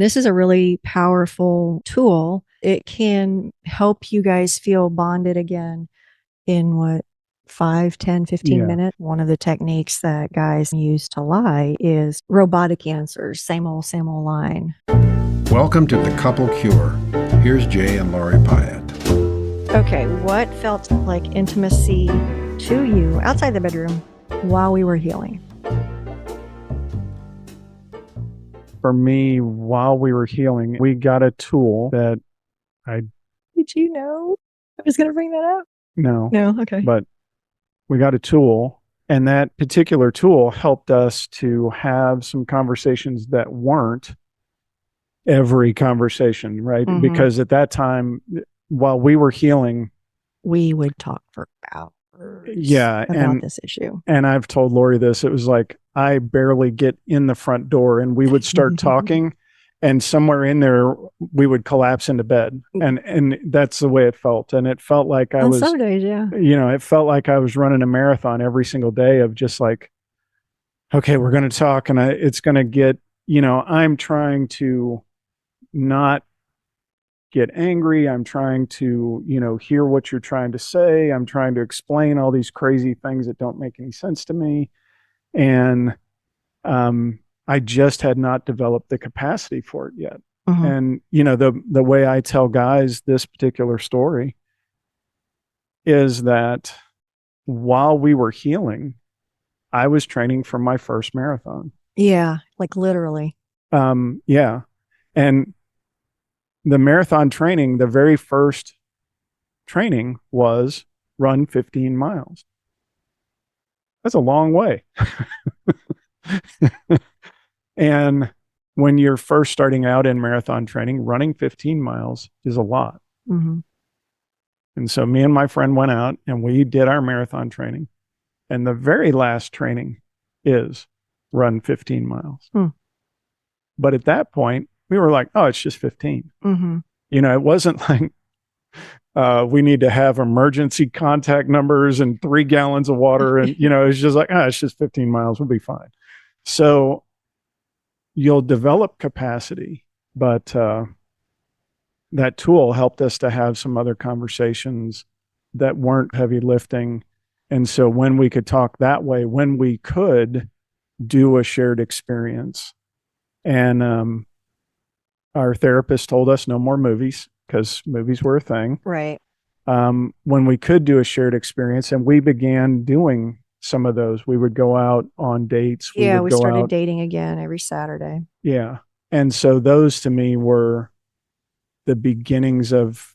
This is a really powerful tool. It can help you guys feel bonded again in what, 5, 10, 15 Yeah. minutes. One of the techniques that guys use to lie is robotic answers, same old line. Welcome to the Couple Cure. Here's Jay and Lori Pyatt. Okay, what felt like intimacy to you outside the bedroom while we were healing? For me, while we were healing, we got a tool that Did you know I was going to bring that up? no, Okay. but we got a tool, and that particular tool helped us to have some conversations that weren't every conversation, right? Mhm. Because at that time, while we were healing, We would talk for hours about this issue. And I've told Lori this, it was like I barely get in the front door and we would start talking, and somewhere in there we would collapse into bed. And that's the way it felt. And it felt like I On was, some days, yeah. it felt like I was running a marathon every single day of just like, okay, we're going to talk, and it's going to get, I'm trying to not get angry. I'm trying to, hear what you're trying to say. I'm trying to explain all these crazy things that don't make any sense to me. And I just had not developed the capacity for it yet. Mhm. And, the way I tell guys this particular story is that while we were healing, I was training for my first marathon. Yeah, like literally. Yeah. And the marathon training, the very first training was run 15 miles. That's a long way. And when you're first starting out in marathon training, running 15 miles is a lot. Mm-hmm. And so me and my friend went out and we did our marathon training. And the very last training is run 15 miles. But at that point, we were like, oh, it's just 15. Mm-hmm. It wasn't like we need to have emergency contact numbers and 3 gallons of water. And, it's just like, it's just 15 miles. We'll be fine. So you'll develop capacity, but that tool helped us to have some other conversations that weren't heavy lifting. And so when we could talk that way, when we could do a shared experience, and our therapist told us no more movies because movies were a thing. Right. When we could do a shared experience, and we began doing some of those, we would go out on dates. We started dating again every Saturday. Yeah. And so those to me were the beginnings of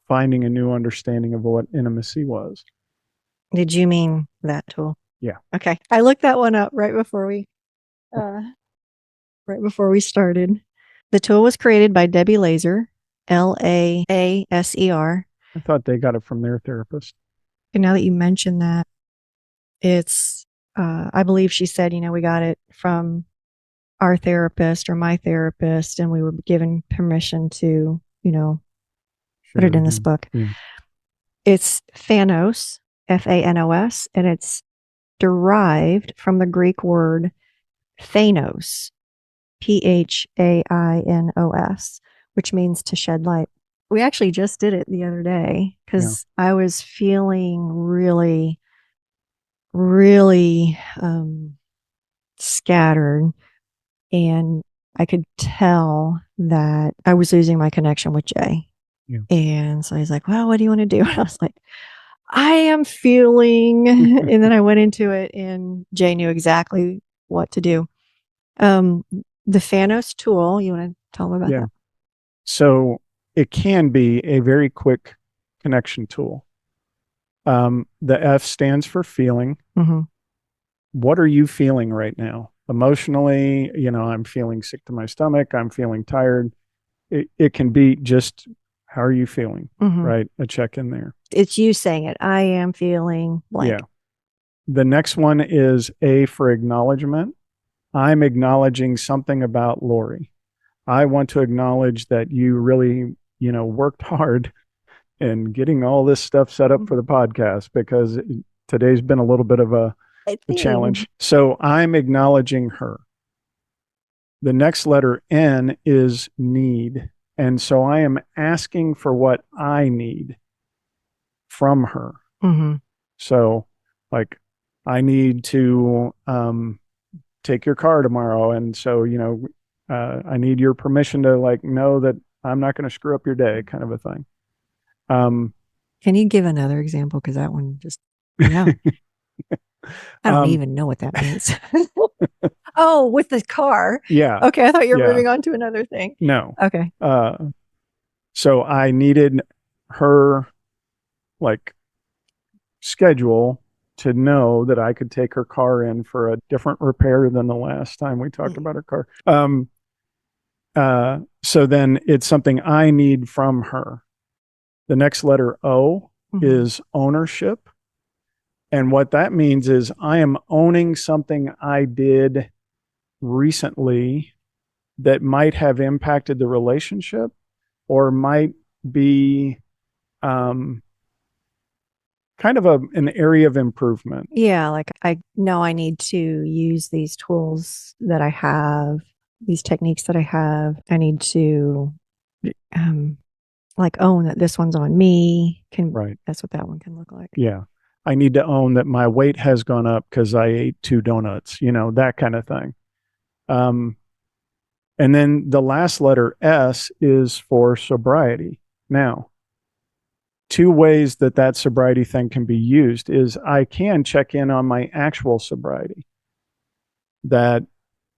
finding a new understanding of what intimacy was. Did you mean that tool? Yeah. Okay. I looked that one up right before we started. The tool was created by Debbie Laser, Laaser. I thought they got it from their therapist. And now that you mention that, it's, I believe she said, we got it from our therapist or my therapist, and we were given permission to, put it in this book. Yeah. It's FANOS, FANOS, and it's derived from the Greek word phanos, PHAINOS, which means to shed light. We actually just did it the other day because I was feeling really, really scattered, and I could tell that I was losing my connection with Jay. Yeah. And so he's like, well, what do you want to do? And I was like, I am feeling, and then I went into it and Jay knew exactly what to do. The FANOS tool, you want to tell them about that? So it can be a very quick connection tool. The F stands for feeling. Mm-hmm. What are you feeling right now? Emotionally, I'm feeling sick to my stomach. I'm feeling tired. It can be just, how are you feeling? Mm-hmm. Right? A check in there. It's you saying it. I am feeling blank. Yeah. The next one is A for acknowledgement. I'm acknowledging something about Lori. I want to acknowledge that you really, worked hard in getting all this stuff set up for the podcast, because today's been a little bit of a challenge. So I'm acknowledging her. The next letter N is need. And so I am asking for what I need from her. Mm-hmm. So, like, I need to take your car tomorrow. And so, I need your permission to like know that I'm not going to screw up your day, kind of a thing. Can you give another example? Because that one just, yeah. I don't even know what that means. Oh, with the car. Yeah. Okay. I thought you were Yeah. moving on to another thing. No. Okay. So I needed her like schedule to know that I could take her car in for a different repair than the last time we talked about her car. So then it's something I need from her. The next letter O is ownership. And what that means is I am owning something I did recently that might have impacted the relationship or might be kind of an area of improvement. Yeah, like I know I need to use these tools that I have, these techniques that I have. I need to like own that this one's on me. Right. That's what that one can look like. Yeah. I need to own that my weight has gone up because I ate 2 donuts, that kind of thing. And then the last letter S is for sobriety. Now, 2 ways that sobriety thing can be used is I can check in on my actual sobriety. That,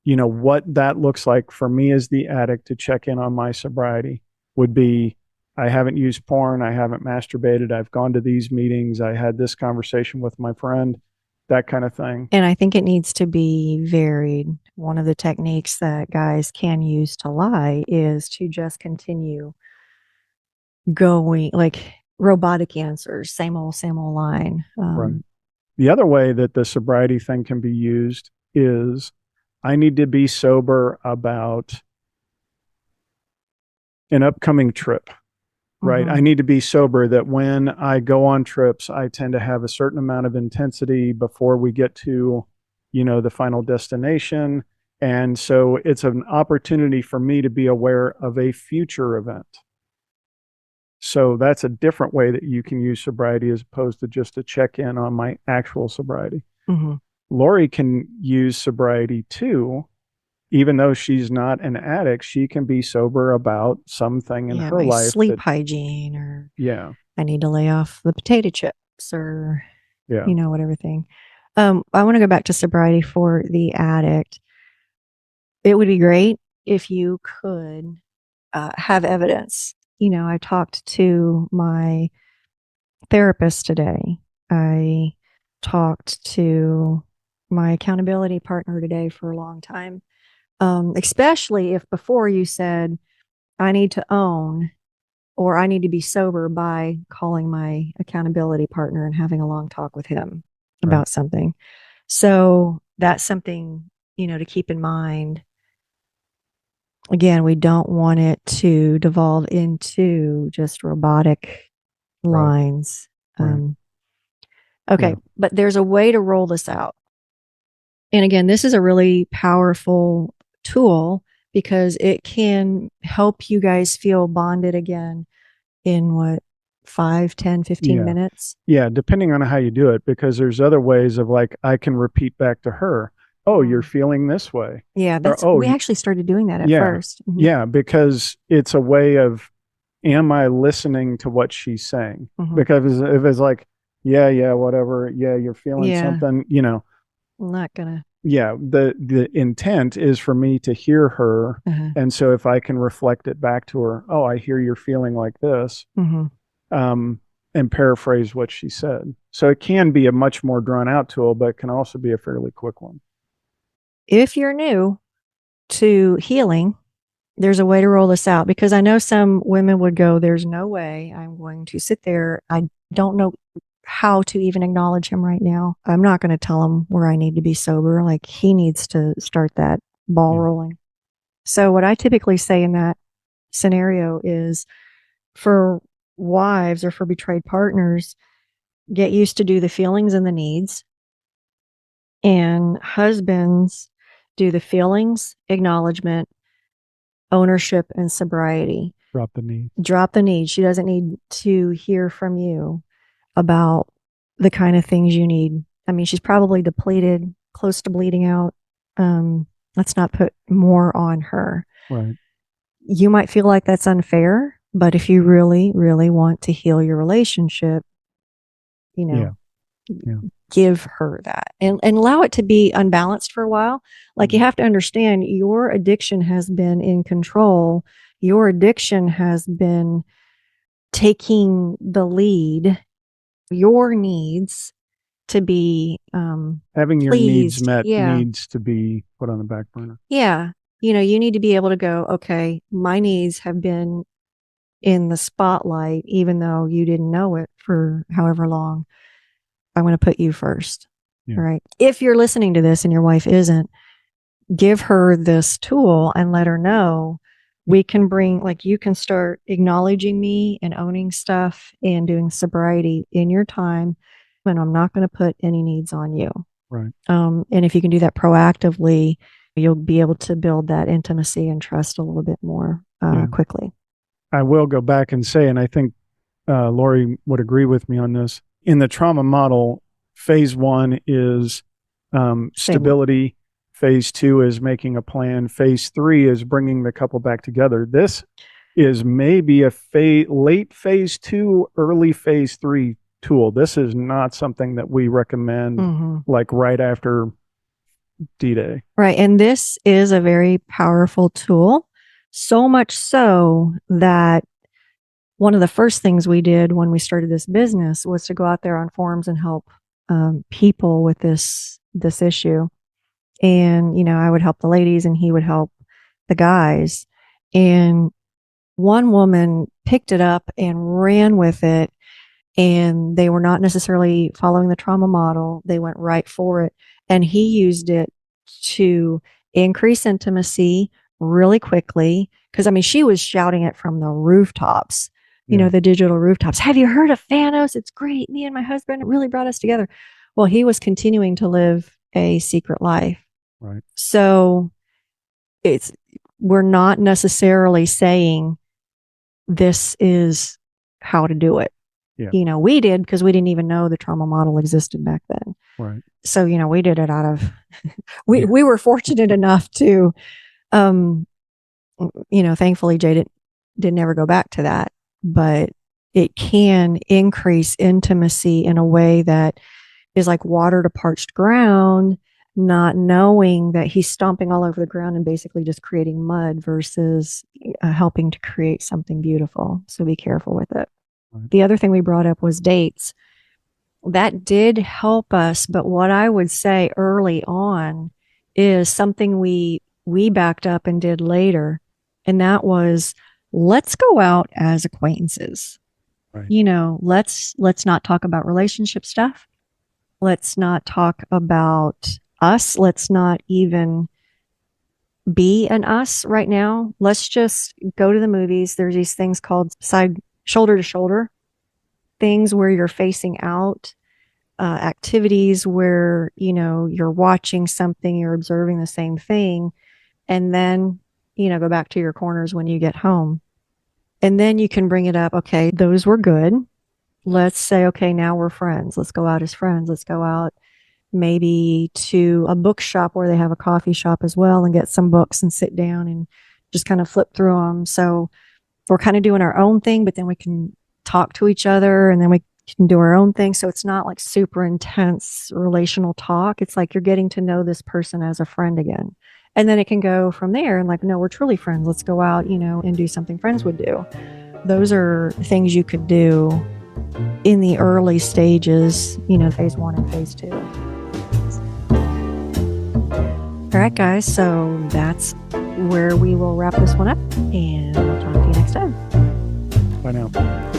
what that looks like for me as the addict to check in on my sobriety would be I haven't used porn, I haven't masturbated, I've gone to these meetings, I had this conversation with my friend, that kind of thing. And I think it needs to be varied. One of the techniques that guys can use to lie is to just continue going, like robotic answers, same old line. Right. The other way that the sobriety thing can be used is I need to be sober about an upcoming trip, right? I need to be sober that when I go on trips, I tend to have a certain amount of intensity before we get to, the final destination. And so it's an opportunity for me to be aware of a future event. So that's a different way that you can use sobriety as opposed to just to check in on my actual sobriety. Lori can use sobriety too. Even though she's not an addict, she can be sober about something in her life. Sleep hygiene, or yeah, I need to lay off the potato chips, or yeah, whatever thing. I want to go back to sobriety for the addict. It would be great if you could have evidence. I talked to my therapist today. I talked to my accountability partner today for a long time. Especially if before you said, I need to own or I need to be sober by calling my accountability partner and having a long talk with him about something. So that's something, to keep in mind. Again, we don't want it to devolve into just robotic lines. Okay, but there's a way to roll this out. And again, this is a really powerful tool because it can help you guys feel bonded again in 5, 10, 15 minutes. Yeah, depending on how you do it, because there's other ways of like, I can repeat back to her, oh, you're feeling this way. Yeah, we actually started doing that at first. Yeah, because it's a way of, am I listening to what she's saying? Because if it's like, yeah, whatever, yeah, you're feeling something, I'm not gonna. Yeah, the intent is for me to hear her, and so if I can reflect it back to her, oh, I hear you're feeling like this, and paraphrase what she said. So it can be a much more drawn out tool, but it can also be a fairly quick one. If you're new to healing, there's a way to roll this out, because I know some women would go, there's no way I'm going to sit there. I don't know how to even acknowledge him right now. I'm not going to tell him where I need to be sober. Like, he needs to start that ball rolling. So what I typically say in that scenario is, for wives or for betrayed partners, get used to do the feelings and the needs. And husbands, do the feelings, acknowledgement, ownership, and sobriety. Drop the need. Drop the need. She doesn't need to hear from you about the kind of things you need. I mean, she's probably depleted, close to bleeding out. Let's not put more on her. Right. You might feel like that's unfair, but if you really, really want to heal your relationship, give her that and allow it to be unbalanced for a while. Like, you have to understand, your addiction has been in control. Your addiction has been taking the lead. Your needs to be having your needs pleased. met Yeah. needs to be put on the back burner. Yeah. You need to be able to go, okay, my needs have been in the spotlight, even though you didn't know it for however long. I'm going to put you first. Yeah. Right. If you're listening to this and your wife isn't, give her this tool and let her know we can bring, like, you can start acknowledging me and owning stuff and doing sobriety in your time. And I'm not going to put any needs on you. Right. And if you can do that proactively, you'll be able to build that intimacy and trust a little bit more quickly. I will go back and say, and I think Lori would agree with me on this, in the trauma model, phase 1 is stability. Phase 2 is making a plan. Phase 3 is bringing the couple back together. This is maybe a late phase 2, early phase 3 tool. This is not something that we recommend like right after D-Day. Right. And this is a very powerful tool, so much so that one of the first things we did when we started this business was to go out there on forums and help people with this issue. And, I would help the ladies and he would help the guys. And one woman picked it up and ran with it, and they were not necessarily following the trauma model. They went right for it. And he used it to increase intimacy really quickly. Because, she was shouting it from the rooftops, the digital rooftops. Have you heard of FANOS? It's great. Me and my husband, it really brought us together. Well, he was continuing to live a secret life. Right. So we're not necessarily saying this is how to do it. Yeah. We did because we didn't even know the trauma model existed back then. Right. So, we did it out of, we were fortunate enough to, thankfully Jay didn't ever go back to that, but it can increase intimacy in a way that is like water to parched ground, not knowing that he's stomping all over the ground and basically just creating mud versus helping to create something beautiful. So be careful with it. Right. The other thing we brought up was dates. That did help us, but what I would say early on is something we backed up and did later, and that was, let's go out as acquaintances. Right. Let's not talk about relationship stuff. Let's not talk about us. Let's not even be an us right now. Let's just go to the movies. There's these things called shoulder to shoulder things where you're facing out, activities where, you're watching something, you're observing the same thing, and then, go back to your corners when you get home. And then you can bring it up. Okay, those were good. Let's say, okay, now we're friends. Let's go out as friends. Let's go out maybe to a bookshop where they have a coffee shop as well and get some books and sit down and just kind of flip through them. So we're kind of doing our own thing, but then we can talk to each other and then we can do our own thing. So it's not like super intense relational talk. It's like you're getting to know this person as a friend again. And then it can go from there and like, no, we're truly friends. Let's go out, and do something friends would do. Those are things you could do in the early stages, phase 1 and phase 2. All right, guys. So that's where we will wrap this one up, and we'll talk to you next time. Bye now.